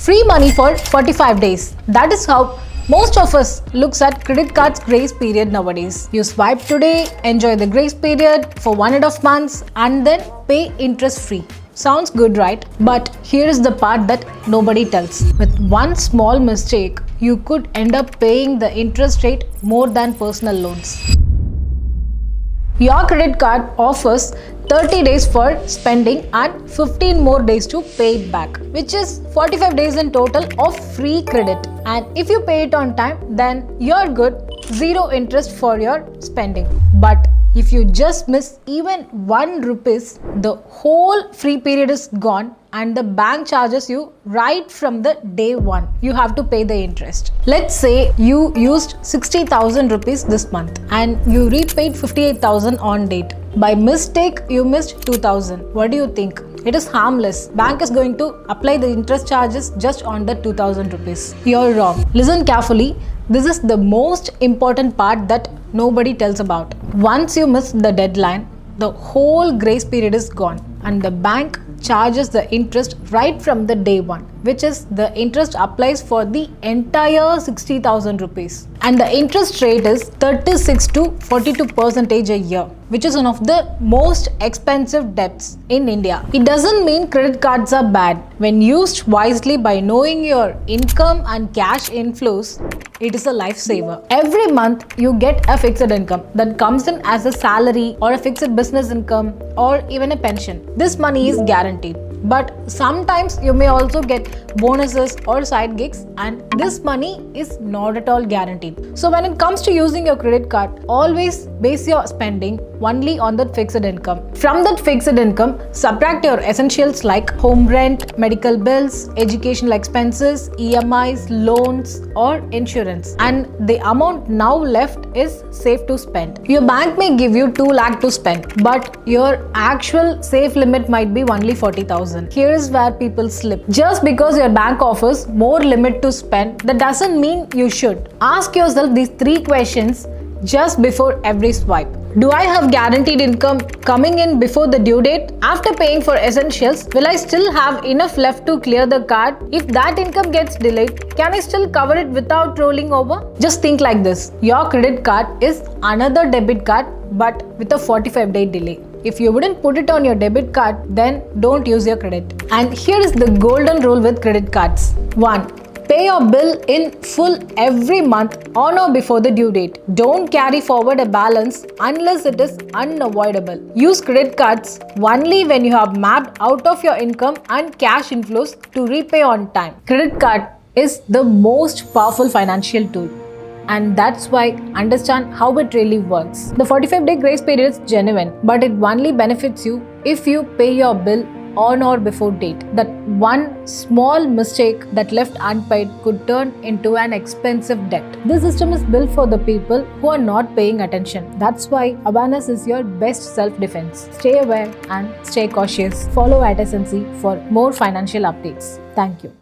free money for 45 days. That is how most of us looks at credit card's grace period nowadays. You swipe today, enjoy the grace period for 1.5 months and then pay interest free. Sounds good, right? But here is the part that nobody tells. With one small mistake, you could end up paying the interest rate more than personal loans. Your credit card offers 30 days for spending and 15 more days to pay it back, which is 45 days in total of free credit. And if you pay it on time, then you're good, zero interest for your spending. But if you just miss even 1 rupees, the whole free period is gone and the bank charges you right from the day one. You have to pay the interest. Let's say you used 60,000 rupees this month and you repaid 58,000 on date. By mistake, you missed 2,000. What do you think? It is harmless. Bank is going to apply the interest charges just on the 2,000 rupees. You're wrong. Listen carefully. This is the most important part that nobody tells about. Once you miss the deadline, the whole grace period is gone and the bank charges the interest right from the day one, which is the interest applies for the entire 60,000 rupees. And the interest rate is 36 to 42% a year, which is one of the most expensive debts in India. It doesn't mean credit cards are bad. When used wisely by knowing your income and cash inflows, it is a lifesaver. Every month you get a fixed income that comes in as a salary or a fixed business income or even a pension. This money is guaranteed. But sometimes you may also get bonuses or side gigs and this money is not at all guaranteed. So when it comes to using your credit card, always base your spending only on that fixed income. From that fixed income, subtract your essentials like home rent, medical bills, educational expenses, EMIs, loans or insurance. And the amount now left is safe to spend. Your bank may give you 2 lakh to spend, but your actual safe limit might be only 40,000. Here is where people slip. Just because your bank offers more limit to spend, that doesn't mean you should. Ask yourself these 3 questions just before every swipe. Do I have guaranteed income coming in before the due date? After paying for essentials, will I still have enough left to clear the card? If that income gets delayed, can I still cover it without rolling over? Just think like this. Your credit card is another debit card but with a 45-day delay. If you wouldn't put it on your debit card, then don't use your credit. And here is the golden rule with credit cards. 1. Pay your bill in full every month on or before the due date. Don't carry forward a balance unless it is unavoidable. Use credit cards only when you have mapped out of your income and cash inflows to repay on time. Credit card is the most powerful financial tool. And that's why understand how it really works. The 45-day grace period is genuine, but it only benefits you if you pay your bill on or before date. That one small mistake that left unpaid could turn into an expensive debt. This system is built for the people who are not paying attention. That's why awareness is your best self-defense. Stay aware and stay cautious. Follow @SNC for more financial updates. Thank you.